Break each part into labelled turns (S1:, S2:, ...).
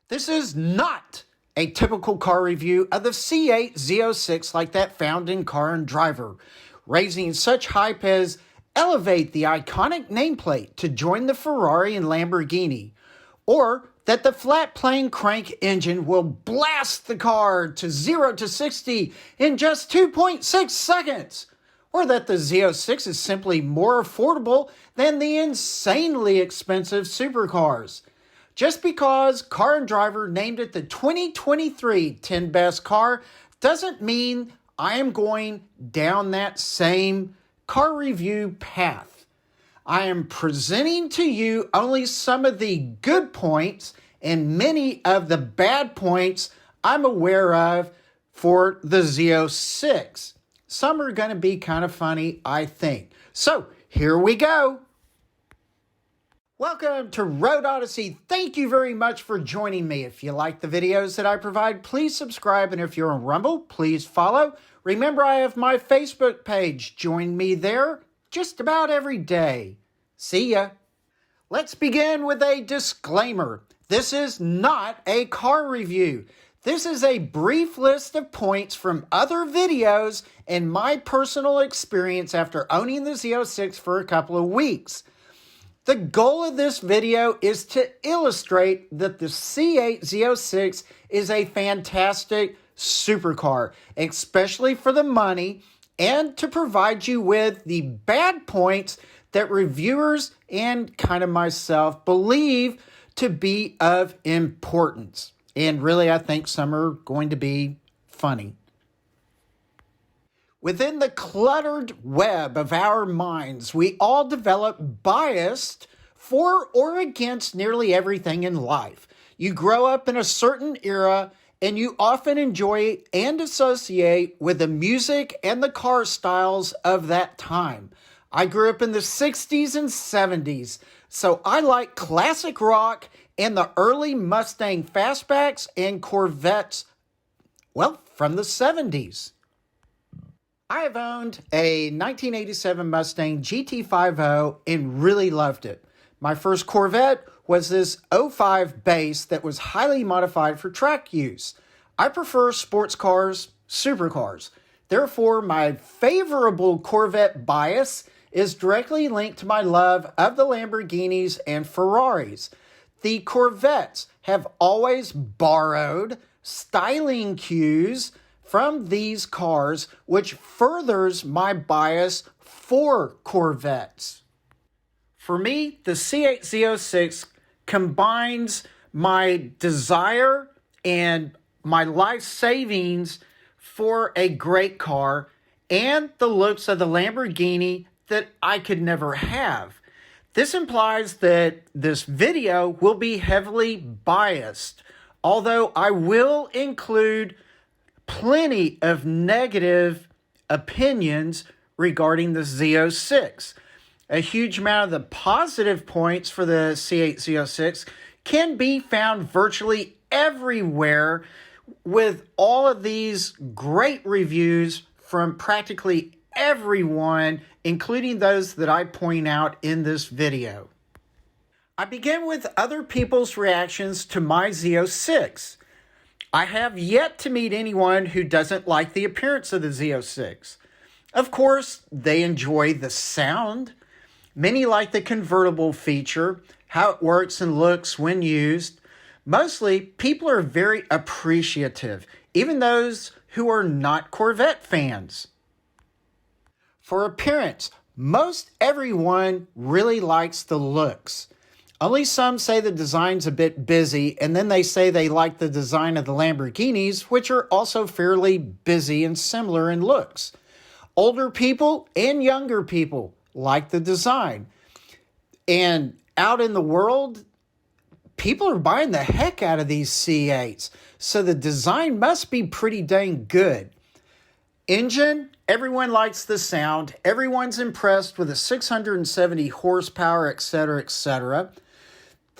S1: This is not a typical car review of the C8 Z06 like that found in Car and Driver, raising such hype as elevate the iconic nameplate to join the Ferrari and Lamborghini, or that the flat plane crank engine will blast the car to 0 to 60 in just 2.6 seconds, or that the Z06 is simply more affordable than the insanely expensive supercars. Just because Car and Driver named it the 2023 10 Best Car doesn't mean I am going down that same car review path. I am presenting to you only some of the good points and many of the bad points I'm aware of for the Z06. Some are going to be kind of funny, I think. So here we go. Welcome to Road Odyssey. Thank you very much for joining me. If you like the videos that I provide, please subscribe. And if you're on Rumble, please follow. Remember, I have my Facebook page. Join me there just about every day. See ya. Let's begin with a disclaimer. This is not a car review. This is a brief list of points from other videos and my personal experience after owning the Z06 for a couple of weeks. The goal of this video is to illustrate that the C8 Z06 is a fantastic supercar, especially for the money, and to provide you with the bad points that reviewers and kind of myself believe to be of importance. And really, I think some are going to be funny. Within the cluttered web of our minds, we all develop bias for or against nearly everything in life. You grow up in a certain era, and you often enjoy and associate with the music and the car styles of that time. I grew up in the 60s and 70s, so I like classic rock and the early Mustang fastbacks and Corvettes, well, from the 70s. I have owned a 1987 Mustang GT50 and really loved it. My first Corvette was this 05 base that was highly modified for track use. I prefer sports cars, supercars. Therefore, my favorable Corvette bias is directly linked to my love of the Lamborghinis and Ferraris. The Corvettes have always borrowed styling cues from these cars, which furthers my bias for Corvettes. For me, the C8 Z06 combines my desire and my life savings for a great car and the looks of the Lamborghini that I could never have. This implies that this video will be heavily biased, although I will include plenty of negative opinions regarding the Z06. A huge amount of the positive points for the C8 Z06 can be found virtually everywhere, with all of these great reviews from practically everyone, including those that I point out in this video. I begin with other people's reactions to my Z06. I have yet to meet anyone who doesn't like the appearance of the Z06. Of course, they enjoy the sound. Many like the convertible feature, how it works and looks when used. Mostly, people are very appreciative, even those who are not Corvette fans. For appearance, most everyone really likes the looks. Only some say the design's a bit busy, and then they say they like the design of the Lamborghinis, which are also fairly busy and similar in looks. Older people and younger people like the design. And out in the world, people are buying the heck out of these C8s, so the design must be pretty dang good. Engine, everyone likes the sound. Everyone's impressed with the 670 horsepower, etc., etc.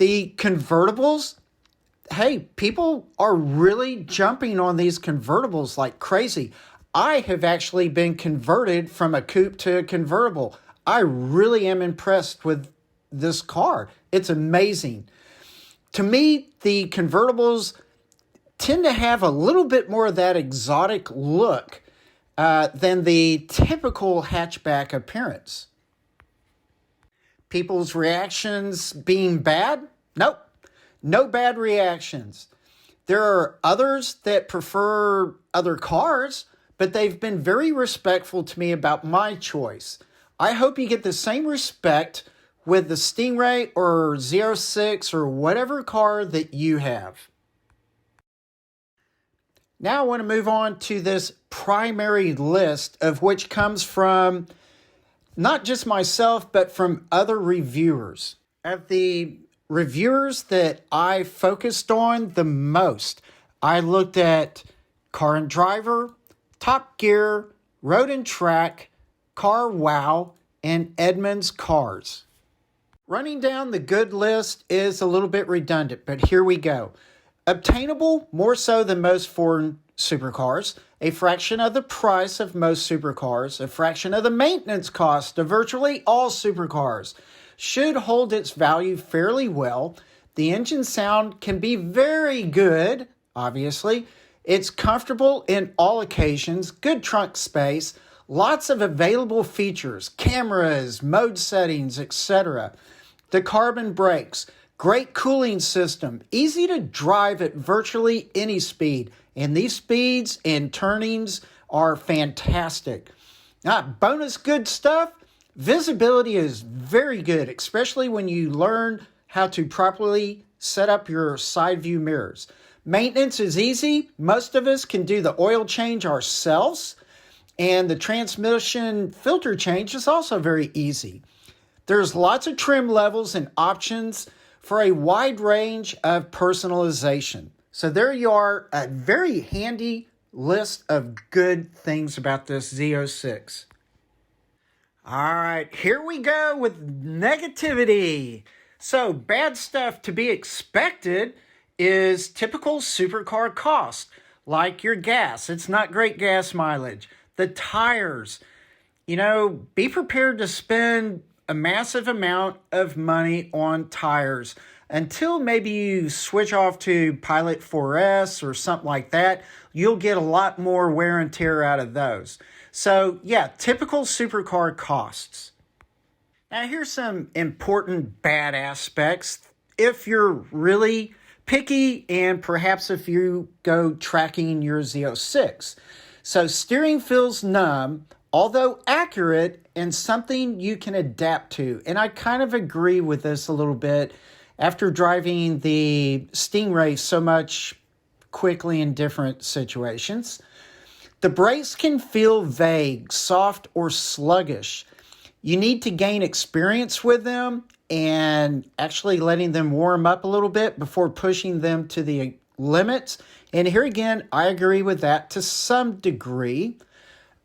S1: The convertibles, hey, people are really jumping on these convertibles like crazy. I have actually been converted from a coupe to a convertible. I really am impressed with this car. It's amazing. To me, the convertibles tend to have a little bit more of that exotic look than the typical hatchback appearance. People's reactions being bad? Nope, no bad reactions. There are others that prefer other cars, but they've been very respectful to me about my choice. I hope you get the same respect with the Stingray or Z06 or whatever car that you have. Now I want to move on to this primary list, of which comes from not just myself, but from other reviewers. Of the reviewers that I focused on the most, I looked at Car and Driver, Top Gear, Road and Track, Car Wow, and Edmunds Cars. Running down the good list is a little bit redundant, but here we go. Obtainable more so than most foreign supercars, a fraction of the price of most supercars, a fraction of the maintenance cost of virtually all supercars, should hold its value fairly well. The engine sound can be very good, obviously. It's comfortable in all occasions, good trunk space, lots of available features, cameras, mode settings, etc. The carbon brakes, great cooling system, easy to drive at virtually any speed. And these speeds and turnings are fantastic. Bonus good stuff, visibility is very good, especially when you learn how to properly set up your side view mirrors. Maintenance is easy. Most of us can do the oil change ourselves. And the transmission filter change is also very easy. There's lots of trim levels and options for a wide range of personalization. So there you are, a very handy list of good things about this Z06. All right, here we go with negativity. So bad stuff to be expected is typical supercar cost, like your gas. It's not great gas mileage. The tires, be prepared to spend a massive amount of money on tires until maybe you switch off to Pilot 4S or something like that. You'll get a lot more wear and tear out of those. So yeah, typical supercar costs. Now here's some important bad aspects if you're really picky and perhaps if you go tracking your Z06. So steering feels numb, although accurate and something you can adapt to. And I kind of agree with this a little bit after driving the Stingray so much quickly in different situations. The brakes can feel vague, soft, or sluggish. You need to gain experience with them and actually letting them warm up a little bit before pushing them to the limits. And here again, I agree with that to some degree.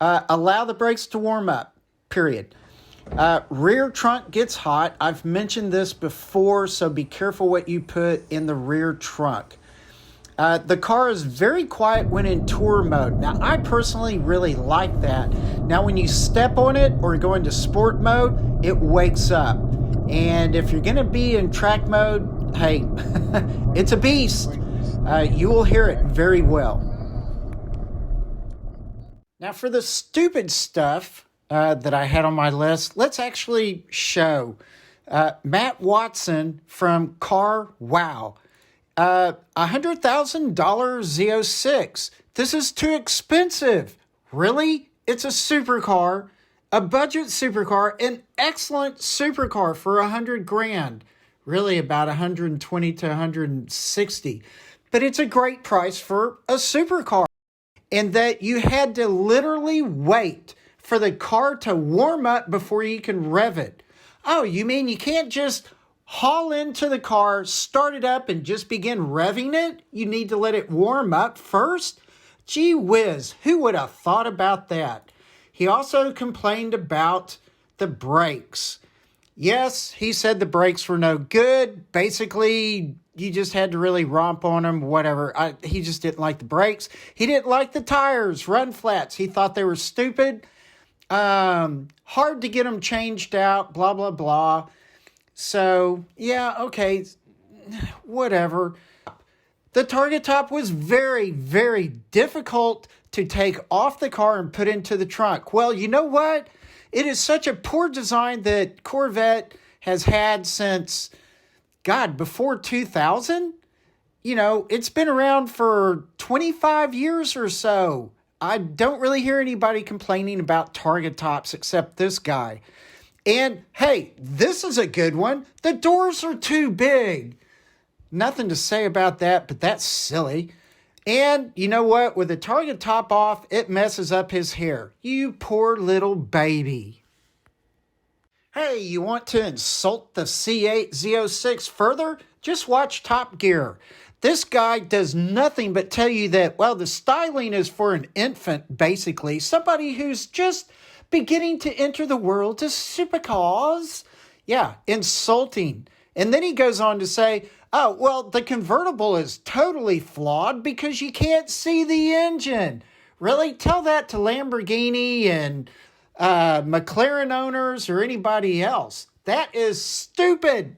S1: Allow the brakes to warm up, period. Rear trunk gets hot. I've mentioned this before, so be careful what you put in the rear trunk. The car is very quiet when in tour mode. Now, I personally really like that. Now, when you step on it or go into sport mode, it wakes up. And if you're going to be in track mode, hey, it's a beast. You will hear it very well. Now, for the stupid stuff that I had on my list, let's actually show Matt Watson from Car Wow. $100,000 Z06. This is too expensive. Really? It's a supercar, a budget supercar, an excellent supercar for $100,000. Really about 120 to 160. But it's a great price for a supercar. And that you had to literally wait for the car to warm up before you can rev it. Oh, you mean you can't just haul into the car, start it up, and just begin revving it? You need to let it warm up first? Gee whiz, who would have thought about that? He also complained about the brakes. Yes, he said the brakes were no good. Basically, you just had to really romp on them, whatever. He just didn't like the brakes. He didn't like the tires, run flats. He thought they were stupid. Hard to get them changed out, blah, blah, blah. So, yeah, okay, whatever. The targa top was very, very difficult to take off the car and put into the trunk. Well, you know what? It is such a poor design that Corvette has had since, God, before 2000? You know, it's been around for 25 years or so. I don't really hear anybody complaining about targa tops except this guy. And hey, this is a good one. The doors are too big. Nothing to say about that, but that's silly. And you know what? With the targa top off, it messes up his hair. You poor little baby. Hey, you want to insult the C8 Z06 further? Just watch Top Gear. This guy does nothing but tell you that, well, the styling is for an infant, basically. Somebody who's just beginning to enter the world of supercars. Yeah, insulting. And then he goes on to say, oh, well, the convertible is totally flawed because you can't see the engine. Really? Tell that to Lamborghini and McLaren owners or anybody else. That is stupid.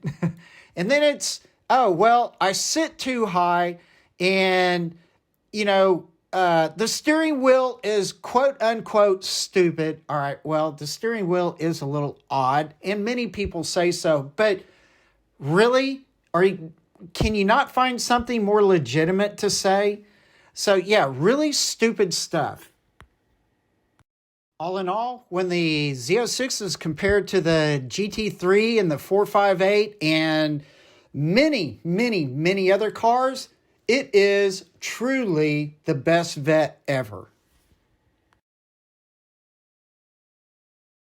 S1: And then it's, oh, well, I sit too high and, you know, the steering wheel is quote unquote stupid. All right, well, the steering wheel is a little odd and many people say so, but really? Can you not find something more legitimate to say? So yeah, really stupid stuff. All in all, when the Z06 is compared to the GT3 and the 458 and many, many, many other cars, it is truly the best Vette ever.